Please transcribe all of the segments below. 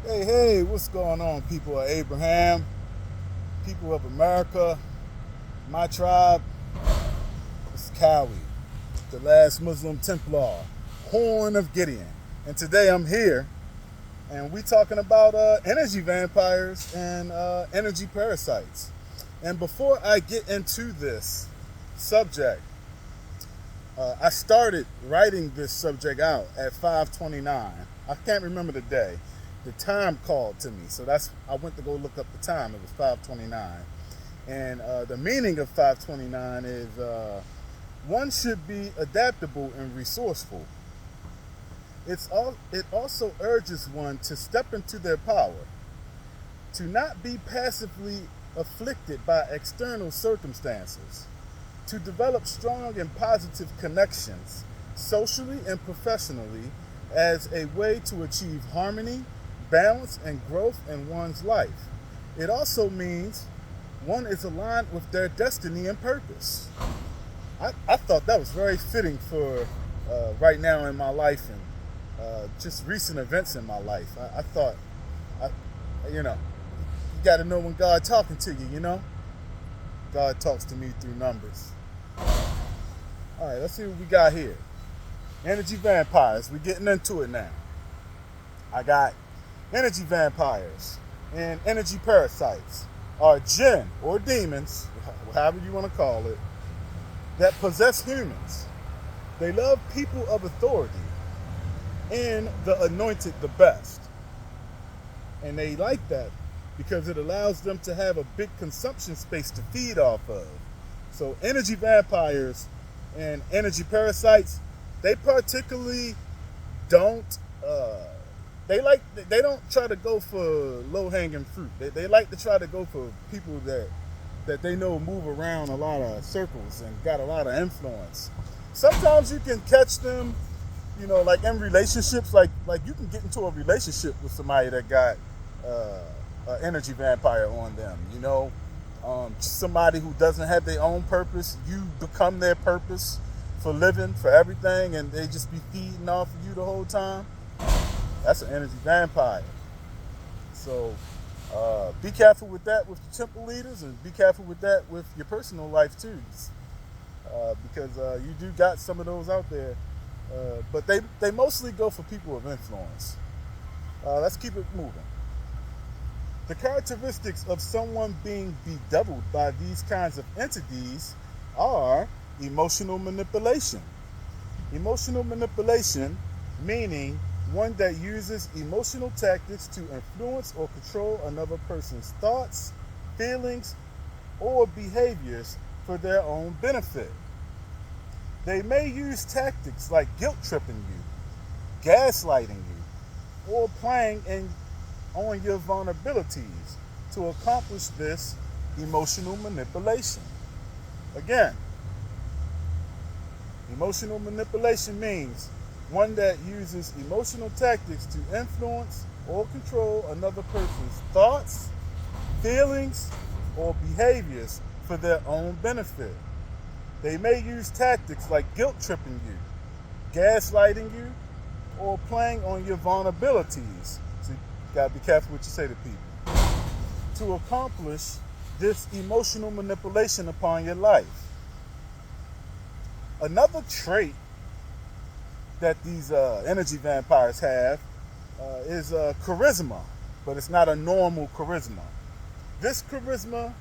Hey, what's going on, people of Abraham, people of America, my tribe? It's Cowie, the last Muslim Templar, Horn of Gideon. And today I'm here, and we talking about energy vampires and energy parasites. And before I get into this subject, I started writing this subject out at 5:29. I can't remember the day. The time called to me, so I went to go look up the time. It was 5:29, and the meaning of 5:29 is one should be adaptable and resourceful. It also urges one to step into their power, to not be passively afflicted by external circumstances, to develop strong and positive connections, socially and professionally, as a way to achieve harmony, balance, and growth in one's life. It also means one is aligned with their destiny and purpose. I thought that was very fitting for right now in my life and just recent events in my life. I thought, I, you got to know when God talking to you. God talks to me through numbers. All right, let's see what we got here. Energy vampires. We're getting into it now. I got energy vampires and energy parasites are jinn or demons, however you want to call it, that possess humans. They love people of authority and the anointed the best. And they like that because it allows them to have a big consumption space to feed off of. So energy vampires and energy parasites, they particularly don't they don't try to go for low hanging fruit. They like to try to go for people that they know move around a lot of circles and got a lot of influence. Sometimes you can catch them, like in relationships, like you can get into a relationship with somebody that got an energy vampire on them. Somebody who doesn't have their own purpose, you become their purpose for living, for everything, and they just be feeding off of you the whole time. That's an energy vampire. So be careful with that with the temple leaders, and be careful with that with your personal life too, because you do got some of those out there. But they mostly go for people of influence. Let's keep it moving. The characteristics of someone being bedeviled by these kinds of entities are emotional manipulation. Emotional manipulation meaning one that uses emotional tactics to influence or control another person's thoughts, feelings, or behaviors for their own benefit. They may use tactics like guilt tripping you, gaslighting you, or playing on your vulnerabilities to accomplish this emotional manipulation. Again, emotional manipulation means one that uses emotional tactics to influence or control another person's thoughts, feelings, or behaviors for their own benefit. They may use tactics like guilt tripping you, gaslighting you, or playing on your vulnerabilities. So you gotta be careful what you say to people. To accomplish this emotional manipulation upon your life. Another trait that these energy vampires have is charisma, but it's not a normal charisma. This charisma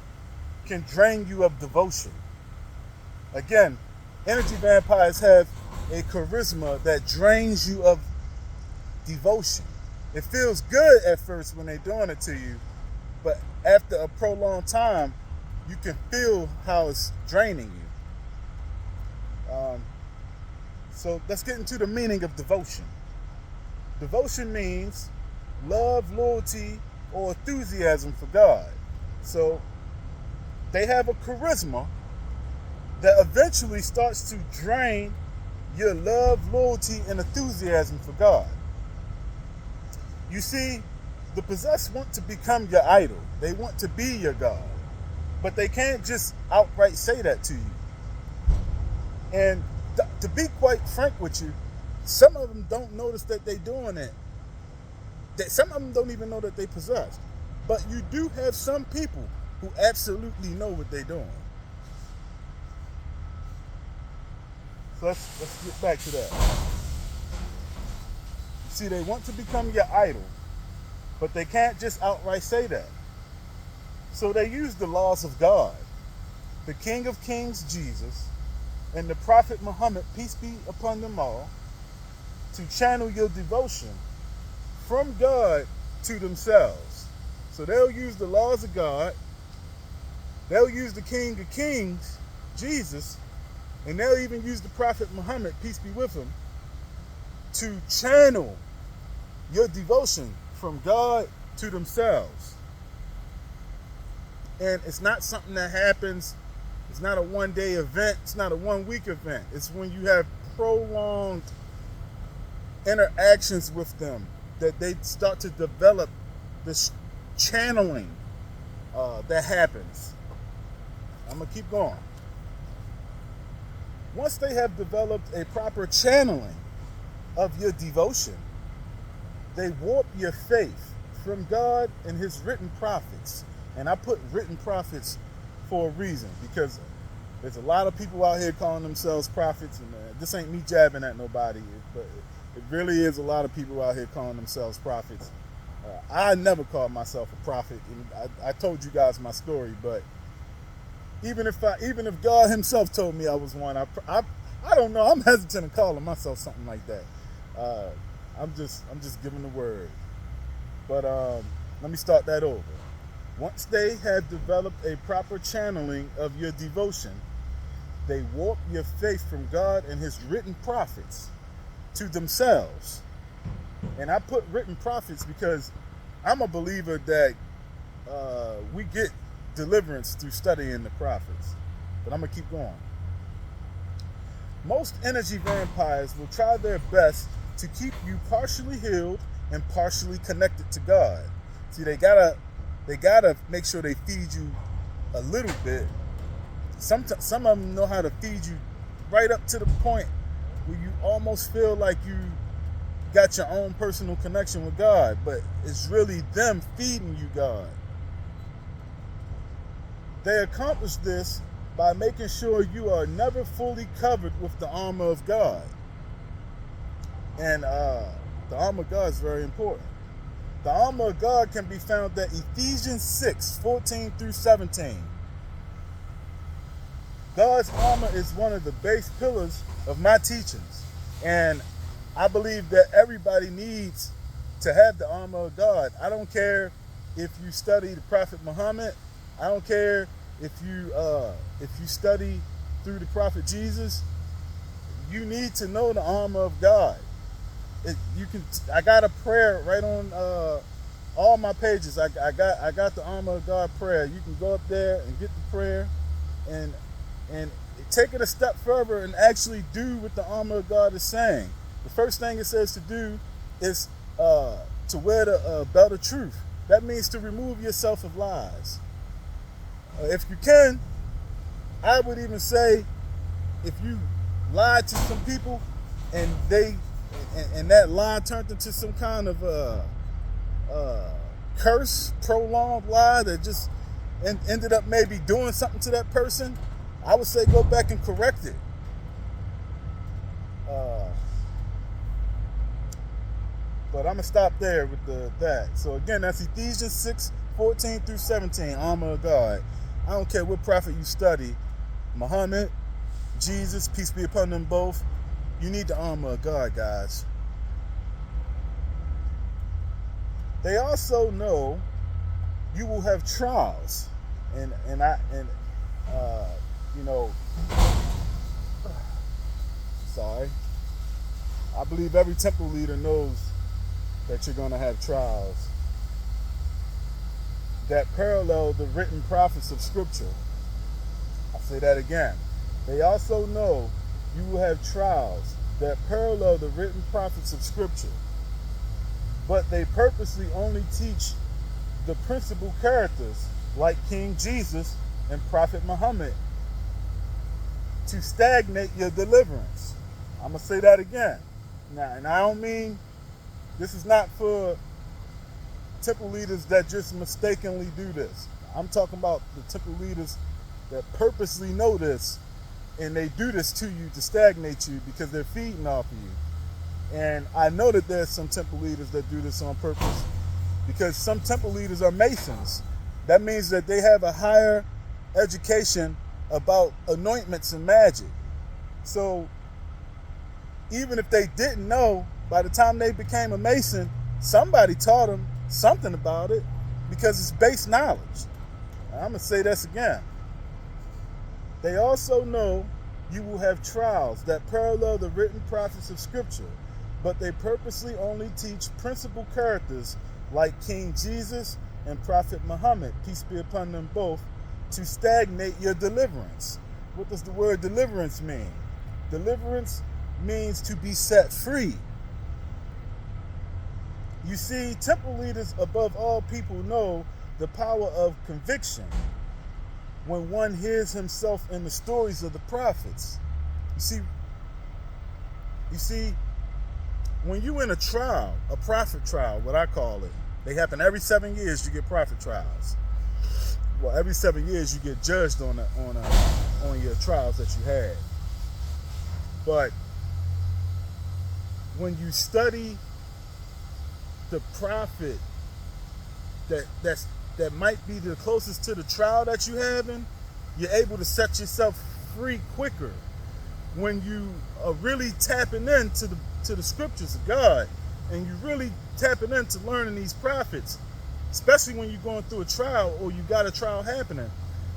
can drain you of devotion. Again, energy vampires have a charisma that drains you of devotion. It feels good at first when they're doing it to you, but after a prolonged time, you can feel how it's draining you. So let's get into the meaning of devotion. Devotion means love, loyalty, or enthusiasm for God. So they have a charisma that eventually starts to drain your love, loyalty, and enthusiasm for God. You see, the possessed want to become your idol. They want to be your God. But they can't just outright say that to you. And to be quite frank with you, some of them don't notice that they're doing it. some of them don't even know that they possess. But you do have some people who absolutely know what they're doing. So let's get back to that. You see, they want to become your idol, but they can't just outright say that. So they use the laws of God, the King of Kings, Jesus, and the Prophet Muhammad, peace be upon them all, to channel your devotion from God to themselves. So they'll use the laws of God, they'll use the King of Kings, Jesus, and they'll even use the Prophet Muhammad, peace be with him, to channel your devotion from God to themselves. And it's not something that happens, it's not a one-day event, it's not a one-week event. It's when you have prolonged interactions with them that they start to develop this channeling that happens. I'm going to keep going. Once they have developed a proper channeling of your devotion, they warp your faith from God and his written prophets. And I put written prophets for a reason, because there's a lot of people out here calling themselves prophets, and this ain't me jabbing at nobody, but it really is a lot of people out here calling themselves prophets. I never called myself a prophet, and I told you guys my story, but even if God himself told me I was one, I don't know. I'm hesitant in calling myself something like that. I'm just giving the word. But let me start that over. Once they have developed a proper channeling of your devotion, they warp your faith from God and his written prophets to themselves. And I put written prophets because I'm a believer that we get deliverance through studying the prophets. But I'm going to keep going. Most energy vampires will try their best to keep you partially healed and partially connected to God. See, they gotta make sure they feed you a little bit. Some of them know how to feed you right up to the point where you almost feel like you got your own personal connection with God, but it's really them feeding you God. They accomplish this by making sure you are never fully covered with the armor of God. And the armor of God is very important. The armor of God can be found at Ephesians 6:14 through 17. God's armor is one of the base pillars of my teachings. And I believe that everybody needs to have the armor of God. I don't care if you study the Prophet Muhammad. I don't care if you study through the Prophet Jesus. You need to know the armor of God. I got a prayer right on all my pages. I got the armor of God prayer. You can go up there and get the prayer, and take it a step further and actually do what the armor of God is saying. The first thing it says to do is to wear the belt of truth. That means to remove yourself of lies. If you can, I would even say, if you lied to some people and that lie turned into some kind of curse, prolonged lie that just ended up maybe doing something to that person, I would say go back and correct it. But I'm going to stop there with that. So again, that's Ephesians 6:14 through 17, armor of God. I don't care what prophet you study, Muhammad, Jesus, peace be upon them both. You need the armor of God, guys. They also know you will have trials, and sorry. I believe every temple leader knows that you're going to have trials that parallel the written prophets of Scripture. I'll say that again. They also know you will have trials that parallel the written prophets of Scripture, but they purposely only teach the principal characters like King Jesus and Prophet Muhammad to stagnate your deliverance. I'm going to say that again. Now, and I don't mean, this is not for temple leaders that just mistakenly do this. I'm talking about the temple leaders that purposely know this, and they do this to you to stagnate you because they're feeding off of you. And I know that there's some temple leaders that do this on purpose, because some temple leaders are Masons. That means that they have a higher education about anointments and magic. So even if they didn't know, by the time they became a Mason, somebody taught them something about it, because it's base knowledge. I'm going to say this again. They also know you will have trials that parallel the written prophets of Scripture, but they purposely only teach principal characters like King Jesus and Prophet Muhammad, peace be upon them both, to stagnate your deliverance. What does the word deliverance mean? Deliverance means to be set free. You see, temple leaders above all people know the power of conviction when one hears himself in the stories of the prophets. You see, when you in a trial, a prophet trial, what I call it, they happen every 7 years. You get prophet trials. Well, every 7 years you get judged on your trials that you had. But when you study the prophet that might be the closest to the trial that you're having, you're able to set yourself free quicker when you are really tapping into the scriptures of God, and you really tapping into learning these prophets, especially when you're going through a trial or you got a trial happening.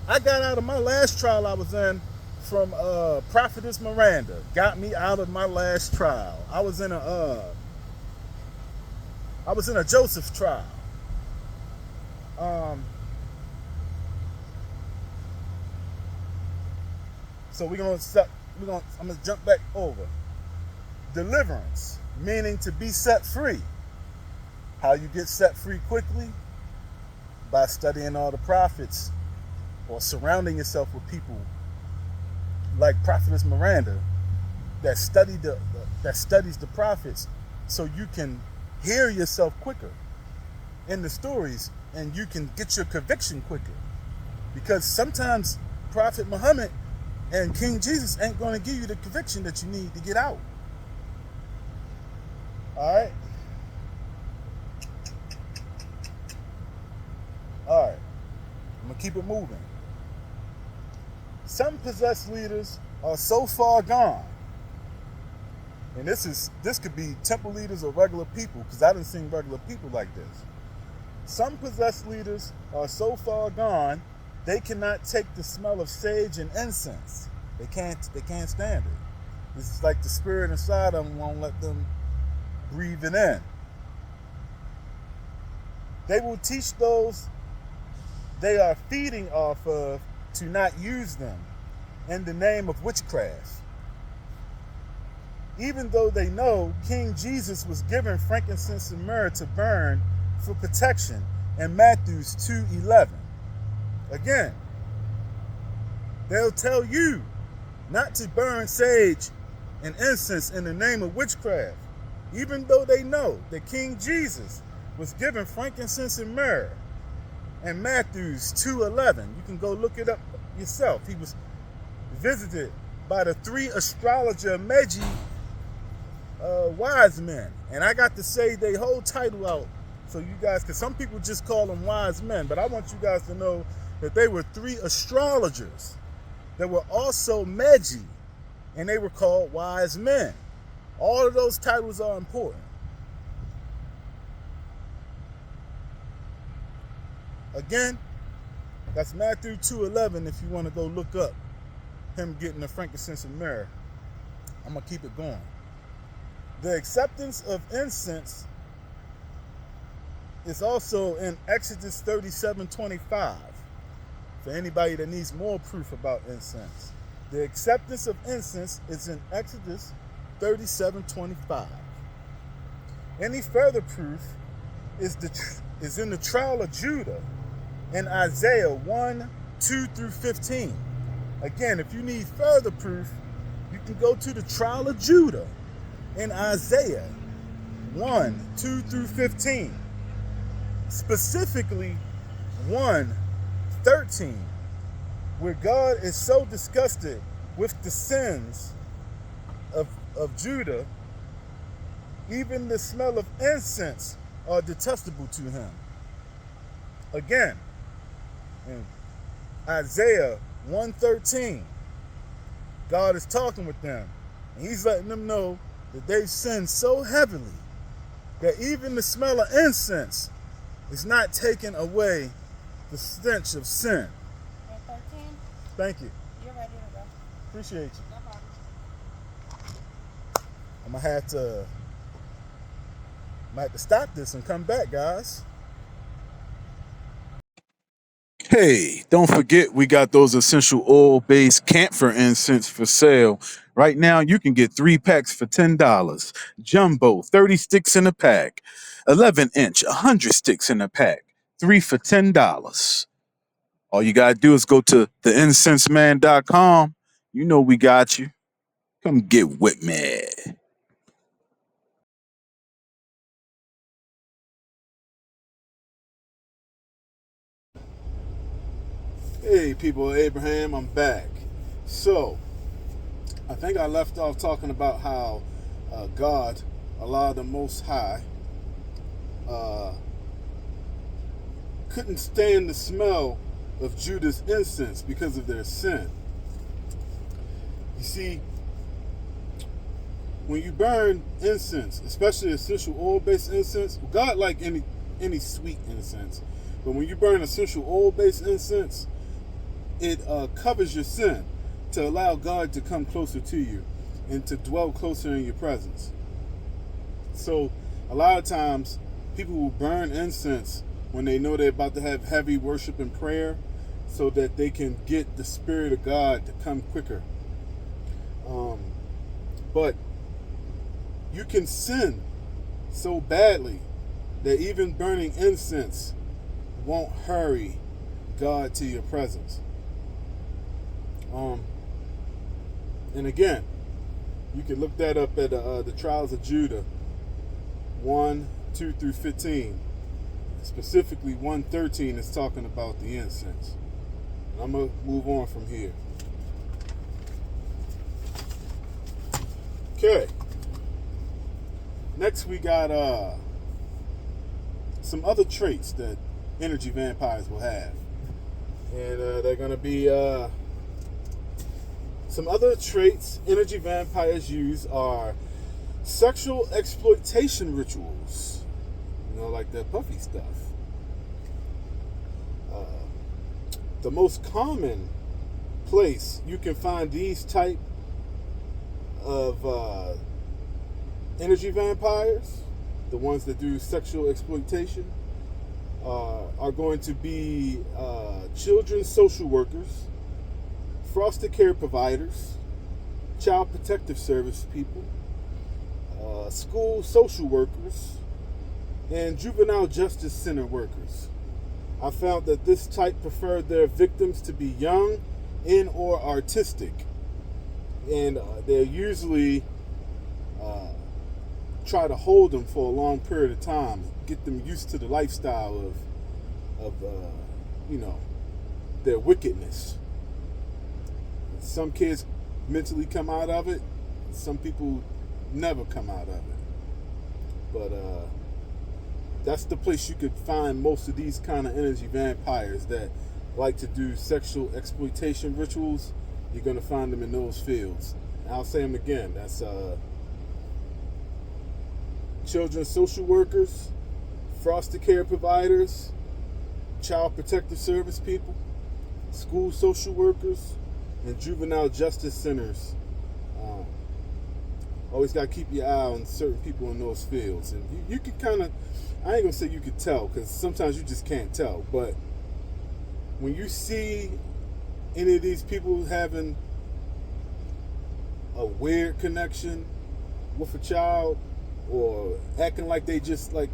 I got out of my last trial I was in from Prophetess Miranda. Got me out of my last trial. I was in a Joseph trial. So I'm gonna jump back over. Deliverance, meaning to be set free. How you get set free quickly? By studying all the prophets, or surrounding yourself with people like Prophetess Miranda that studies the prophets, so you can hear yourself quicker in the stories, and you can get your conviction quicker. Because sometimes Prophet Muhammad and King Jesus ain't going to give you the conviction that you need to get out. All right? All right. I'm going to keep it moving. Some possessed leaders are so far gone, and this could be temple leaders or regular people, because I done seen regular people like this. Some possessed leaders are so far gone, they cannot take the smell of sage and incense. They can't stand it. It's like the spirit inside them won't let them breathe it in. They will teach those they are feeding off of to not use them in the name of witchcraft. Even though they know King Jesus was given frankincense and myrrh to burn for protection in Matthew 2:11. Again, they'll tell you not to burn sage and incense in the name of witchcraft, even though they know that King Jesus was given frankincense and myrrh in Matthew 2:11. You can go look it up yourself. He was visited by the 3 astrologer Magi wise men. And I got to say their whole title out so you guys, because some people just call them wise men, but I want you guys to know that they were 3 astrologers that were also Magi, and they were called wise men. All of those titles are important. Again, that's Matthew 2:11 if you want to go look up him getting the frankincense and myrrh. I'm going to keep it going. The acceptance of incense is also in Exodus 37:25. For anybody that needs more proof about incense. The acceptance of incense is in Exodus 37:25. Any further proof is in the trial of Judah in Isaiah 1:2-15. Again, if you need further proof, you can go to the trial of Judah in Isaiah 1:2-15. specifically 1:13, where God is so disgusted with the sins of Judah, even the smell of incense are detestable to him. Again, in Isaiah 1:13, God is talking with them, and he's letting them know that they've sinned so heavily that even the smell of incense is not taking away the stench of sin. 13? Thank you. You're ready to go. Appreciate you. No problem. I'm gonna have to stop this and come back, guys. Hey, don't forget we got those essential oil-based camphor incense for sale. Right now, you can get 3 packs for $10. Jumbo, 30 sticks in a pack. 11-inch, 100 sticks in a pack. 3 for $10. All you gotta do is go to theincenseman.com. You know we got you. Come get with me. Hey, people of Abraham, I'm back. So, I think I left off talking about how God, Allah the Most High, couldn't stand the smell of Judah's incense because of their sin. You see, when you burn incense, especially essential oil-based incense, God like any sweet incense, but when you burn essential oil-based incense, it covers your sin to allow God to come closer to you and to dwell closer in your presence. So a lot of times people will burn incense when they know they're about to have heavy worship and prayer so that they can get the Spirit of God to come quicker. But you can sin so badly that even burning incense won't hurry God to your presence. And again, you can look that up at the Trials of Judah 1:2-15. Specifically 1:13 is talking about the incense. And I'm gonna move on from here. Okay. Next we got some other traits that energy vampires will have. And they're gonna be some other traits energy vampires use are sexual exploitation rituals. You know, like that puffy stuff. The most common place you can find these type of energy vampires, the ones that do sexual exploitation, are going to be children's social workers, foster care providers, child protective service people, school social workers, and juvenile justice center workers. I found that this type preferred their victims to be young and or artistic, and they usually try to hold them for a long period of time, get them used to the lifestyle of their wickedness. Some kids mentally come out of it, some people never come out of it. But that's the place you could find most of these kind of energy vampires that like to do sexual exploitation rituals. You're going to find them in those fields. And I'll say them again. That's children's social workers, foster care providers, child protective service people, school social workers, and juvenile justice centers. Always got to keep your eye on certain people in those fields. And you can kind of, I ain't going to say you could tell, because sometimes you just can't tell. But when you see any of these people having a weird connection with a child, or acting like they just like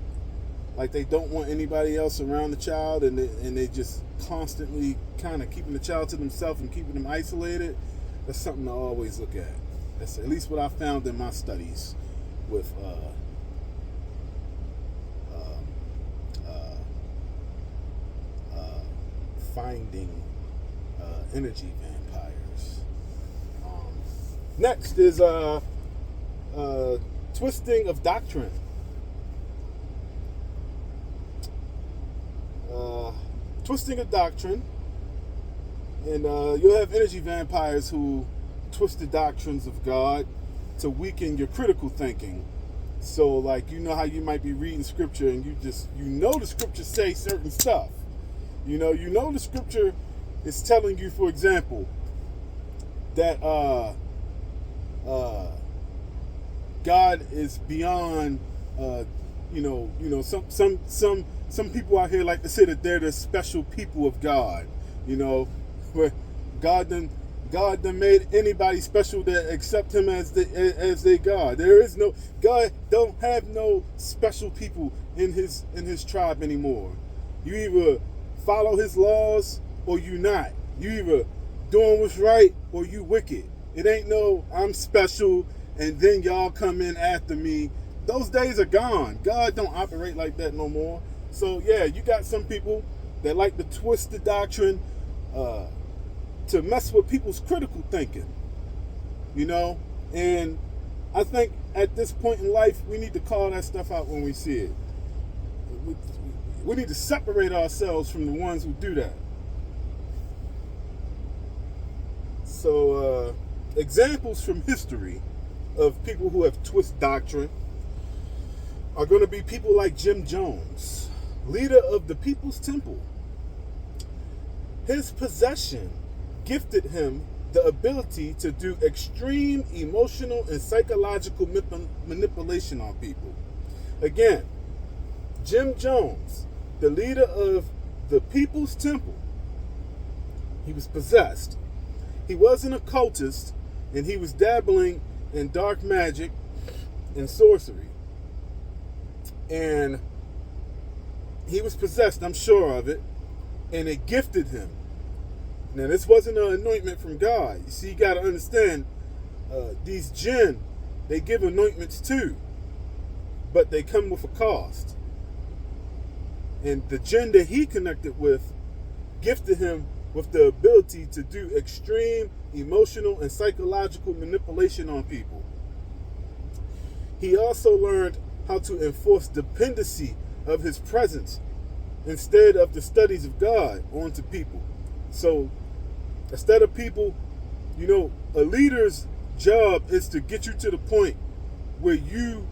they don't want anybody else around the child, and they just constantly kind of keeping the child to themselves and keeping them isolated, that's something to always look at. That's at least what I found in my studies with finding energy vampires. Next is twisting of doctrine. Twisting of doctrine, and you'll have energy vampires who twist the doctrines of God to weaken your critical thinking. So, like, you know how you might be reading scripture and you know the scripture say certain stuff. You know the scripture is telling you, for example, that God is beyond. Some people out here like to say that they're the special people of God. Where God done made anybody special that accept Him as their God. There is no God. Don't have no special people in His tribe anymore. You either follow His laws or you not. You either doing what's right or you wicked. It ain't no I'm special and then y'all come in after me. Those days are gone. God don't operate like that no more. So yeah, you got some people that like to twist the doctrine to mess with people's critical thinking. And I think at this point in life, we need to call that stuff out when we see it. We need to separate ourselves from the ones who do that. So examples from history of people who have twisted doctrine are going to be people like Jim Jones, leader of the People's Temple. His possession gifted him the ability to do extreme emotional and psychological manipulation on people. Again, Jim Jones, the leader of the People's Temple, he was possessed. He was an occultist, and he was dabbling in dark magic and sorcery. And he was possessed, I'm sure of it, and it gifted him. Now, this wasn't an anointment from God. You see, you got to understand, these jinn, they give anointments too, but they come with a cost. And the jinn that he connected with gifted him with the ability to do extreme emotional and psychological manipulation on people. He also learned how to enforce dependency of his presence instead of the studies of God onto people. So instead of people, a leader's job is to get you to the point where you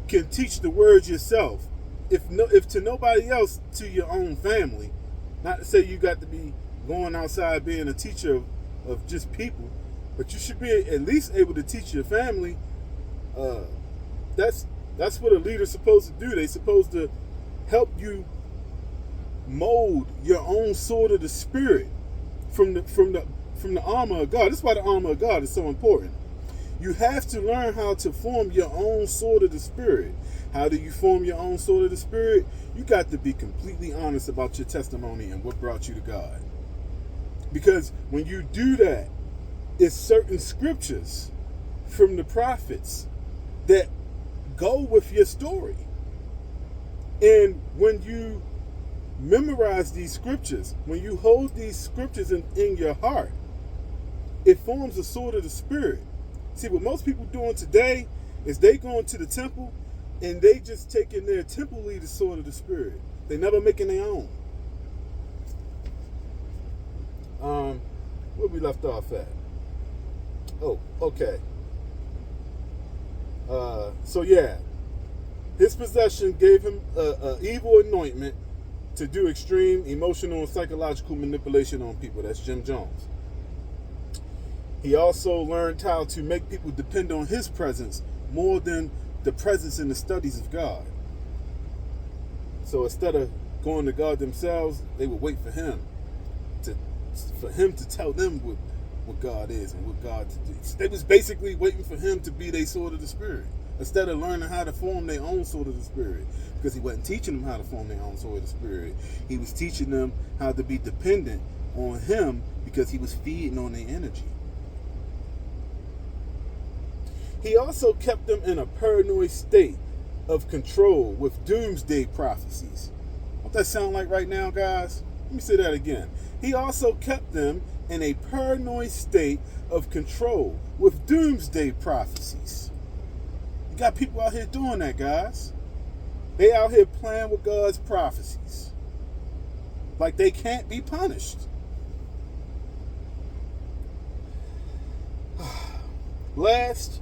can teach the word yourself. If to nobody else, to your own family. Not to say you got to be going outside being a teacher of just people, but you should be at least able to teach your family. That's what a leader's supposed to do. They're supposed to help you mold your own sword of the spirit from the armor of God. That's why the armor of God is so important. You have to learn how to form your own sword of the spirit. How do you form your own sword of the spirit? You got to be completely honest about your testimony and what brought you to God. Because when you do that, it's certain scriptures from the prophets that go with your story. And when you memorize these scriptures, when you hold these scriptures in your heart, it forms a sword of the spirit. See, what most people doing today is they going to the temple and they just taking their temple leader's sword of the spirit. They never making their own. Where we left off at? Oh, okay. So yeah, his possession gave him an evil anointment to do extreme emotional and psychological manipulation on people. That's Jim Jones. He also learned how to make people depend on his presence more than the presence and the studies of God. So instead of going to God themselves, they would wait for him to tell them what God is and what God to do. They was basically waiting for him to be their sword of the spirit, instead of learning how to form their own sword of the spirit. Because he wasn't teaching them how to form their own sword of the spirit. He was teaching them how to be dependent on him, because he was feeding on their energy. He also kept them in a paranoid state of control with doomsday prophecies. What that sound like right now, guys? Let me say that again. He also kept them in a paranoid state of control with doomsday prophecies. You got people out here doing that, guys. They out here playing with God's prophecies. Like they can't be punished. Last,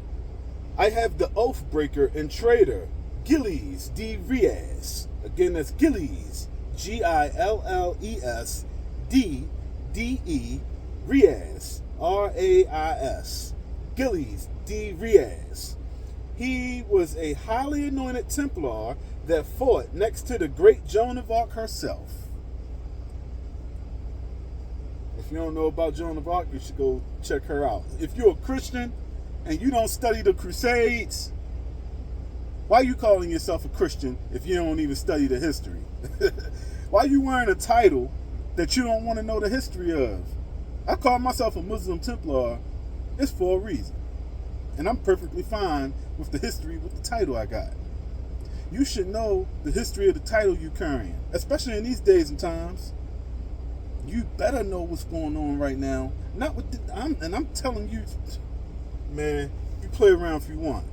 I have the oath breaker and traitor, Gilles de Riaz. Again, that's Gilles, Gilles D-D-E, Riaz, R-A-I-S. Gilles de Riaz. He was a highly anointed Templar that fought next to the great Joan of Arc herself. If you don't know about Joan of Arc, you should go check her out. If you're a Christian and you don't study the Crusades, why are you calling yourself a Christian if you don't even study the history? Why are you wearing a title that you don't want to know the history of? I call myself a Muslim Templar. It's for a reason. And I'm perfectly fine with the history with the title I got. You should know the history of the title you're carrying, especially in these days and times. You better know what's going on right now. Not with the, I'm telling you, man, you play around if you want.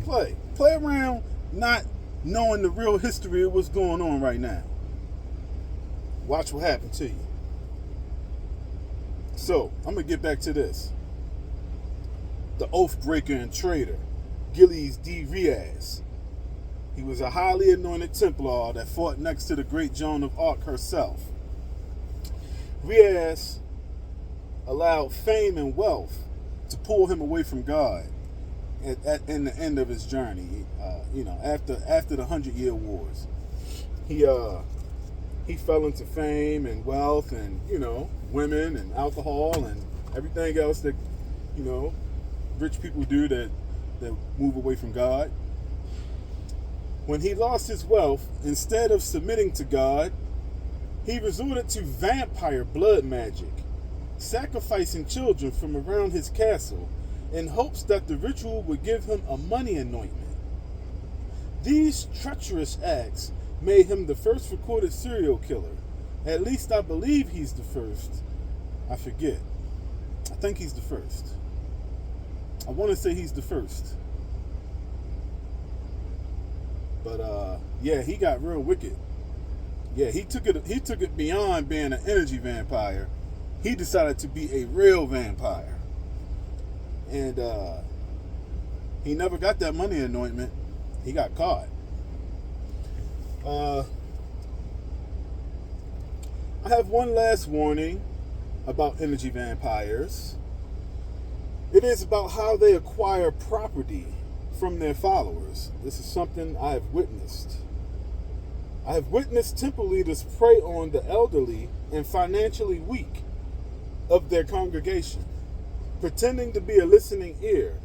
Play around not knowing the real history of what's going on right now. Watch what happens to you. So, I'm going to get back to this. The oath breaker and traitor, Gilles de Riaz. He was a highly anointed Templar that fought next to the great Joan of Arc herself. Riaz allowed fame and wealth to pull him away from God in the end of his journey. After the 100-Year Wars, he fell into fame and wealth and women and alcohol and everything else that rich people do that move away from God. When he lost his wealth, instead of submitting to God, he resorted to vampire blood magic, sacrificing children from around his castle in hopes that the ritual would give him a money anointment. These treacherous acts made him the first recorded serial killer. At least I believe he's the first. I forget. I think he's the first. I want to say he's the first. But yeah, he got real wicked. Yeah, he took it beyond being an energy vampire. He decided to be a real vampire. And he never got that money anointment. He got caught. I have one last warning about energy vampires. It is about how they acquire property from their followers. This is something I have witnessed. I have witnessed temple leaders prey on the elderly and financially weak of their congregation, pretending to be a listening ear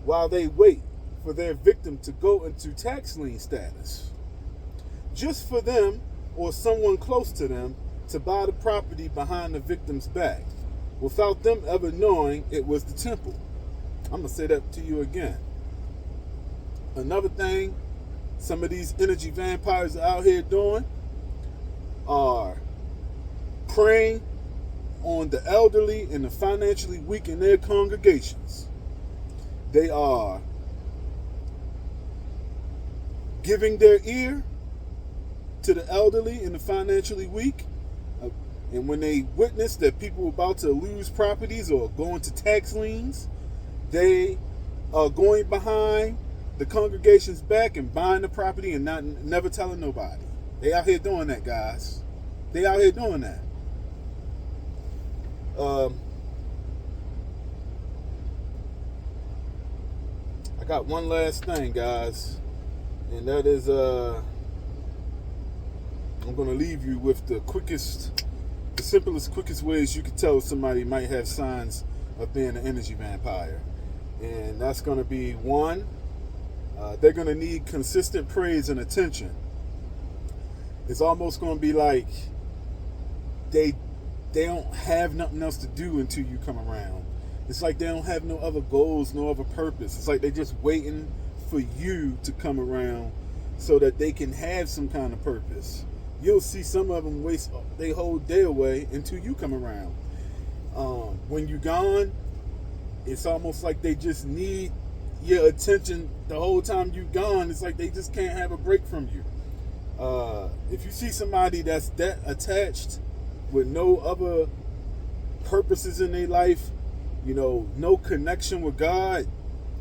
while they wait for their victim to go into tax lien status, just for them or someone close to them to buy the property behind the victim's back, without them ever knowing it was the temple. I'm going to say that to you again. Another thing some of these energy vampires are out here doing are preying on the elderly and the financially weak in their congregations. They are giving their ear to the elderly and the financially weak. And when they witness that people are about to lose properties or go into tax liens, they are going behind the congregation's back and buying the property and never telling nobody. They out here doing that, guys. They out here doing that. I got one last thing, guys, and that is I'm going to leave you with the simplest, quickest ways you can tell somebody might have signs of being an energy vampire. And that's going to be one, they're going to need consistent praise and attention. It's almost going to be like they don't have nothing else to do until you come around. It's like they don't have no other goals, no other purpose. It's like they're just waiting for you to come around so that they can have some kind of purpose. you'll see some of them waste their whole day away until you come around. When you're gone, it's almost like they just need your attention the whole time you're gone. It's like they just can't have a break from you. If you see somebody that's that attached with no other purposes in their life, no connection with God,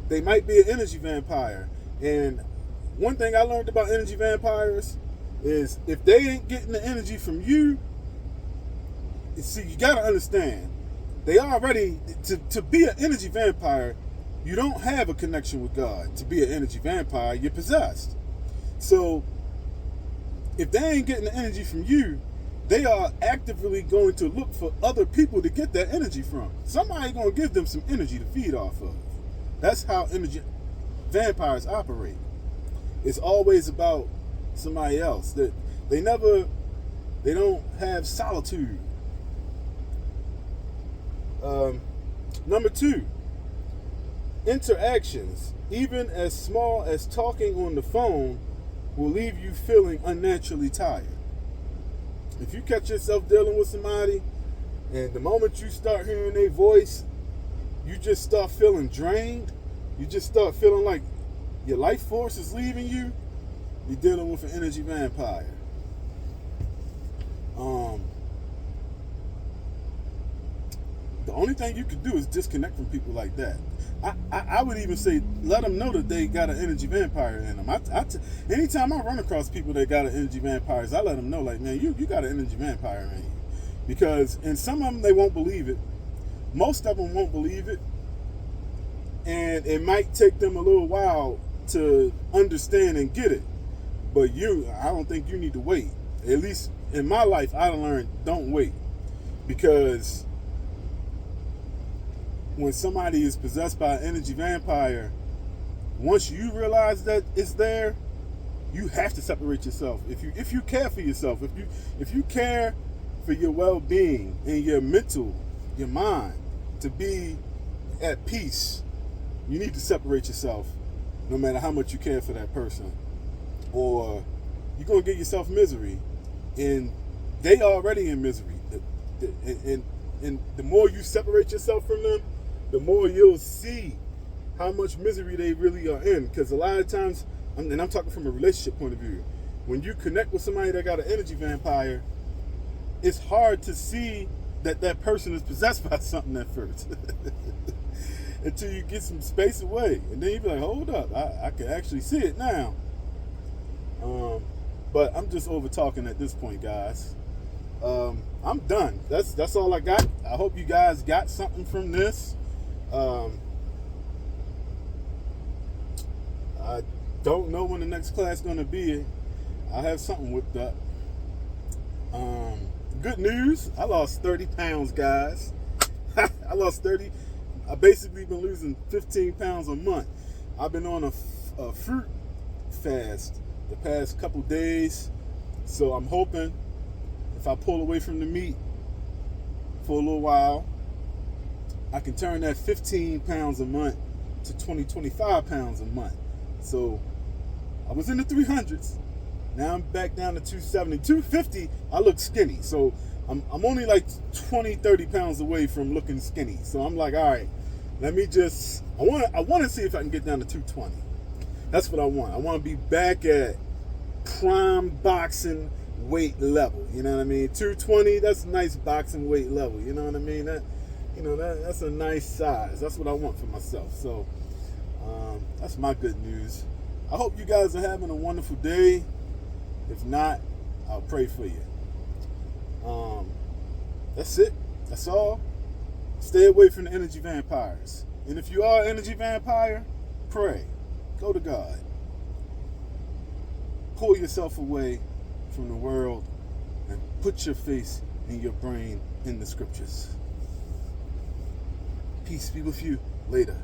they might be an energy vampire. And one thing I learned about energy vampires is if they ain't getting the energy from you, see, you gotta understand, they already, to be an energy vampire, you don't have a connection with God. To be an energy vampire, you're possessed. So if they ain't getting the energy from you, they are actively going to look for other people to get that energy from. Somebody gonna give them some energy to feed off of. That's how energy vampires operate. It's always about somebody else. They don't have solitude. Number 2, interactions, even as small as talking on the phone, will leave you feeling unnaturally tired. If you catch yourself dealing with somebody, and the moment you start hearing their voice, you just start feeling drained, you just start feeling like your life force is leaving you, you're dealing with an energy vampire. The only thing you can do is disconnect from people like that. I would even say let them know that they got an energy vampire in them. Anytime I run across people that got an energy vampires, I let them know, like, man, you got an energy vampire in you. Because, and some of them, they won't believe it. Most of them won't believe it. And it might take them a little while to understand and get it. But I don't think you need to wait. At least in my life, I learned, don't wait. Because when somebody is possessed by an energy vampire, once you realize that it's there, you have to separate yourself. If you care for yourself, if you care for your well-being and your mind to be at peace, you need to separate yourself, no matter how much you care for that person, or you're gonna get yourself misery, and they already in misery. And the more you separate yourself from them, the more you'll see how much misery they really are in. Because a lot of times, and I'm talking from a relationship point of view, when you connect with somebody that got an energy vampire, it's hard to see that person is possessed by something at first. Until you get some space away. And then you be like, hold up, I can actually see it now. But I'm just over talking at this point, guys. I'm done. That's all I got. I hope you guys got something from this. I don't know when the next class is going to be. I have something whipped up. Good news, I lost 30 pounds, guys. I lost 30. I basically been losing 15 pounds a month. I've been on a fruit fast the past couple days. So I'm hoping if I pull away from the meat for a little while, I can turn that 15 pounds a month to 25 pounds a month. So I was in the 300s. Now I'm back down to 270. 250, I look skinny. So I'm only like 20-30 pounds away from looking skinny. So I'm like, all right, let me just, I want to see if I can get down to 220. That's what I want. I want to be back at prime boxing weight level. You know what I mean? 220, that's a nice boxing weight level. You know what I mean? That's a nice size. That's what I want for myself. So that's my good news. I hope you guys are having a wonderful day. If not, I'll pray for you. That's it. That's all. Stay away from the energy vampires. And if you are an energy vampire, pray. Go to God. Pull yourself away from the world and put your face and your brain in the scriptures. Peace be with you. Later.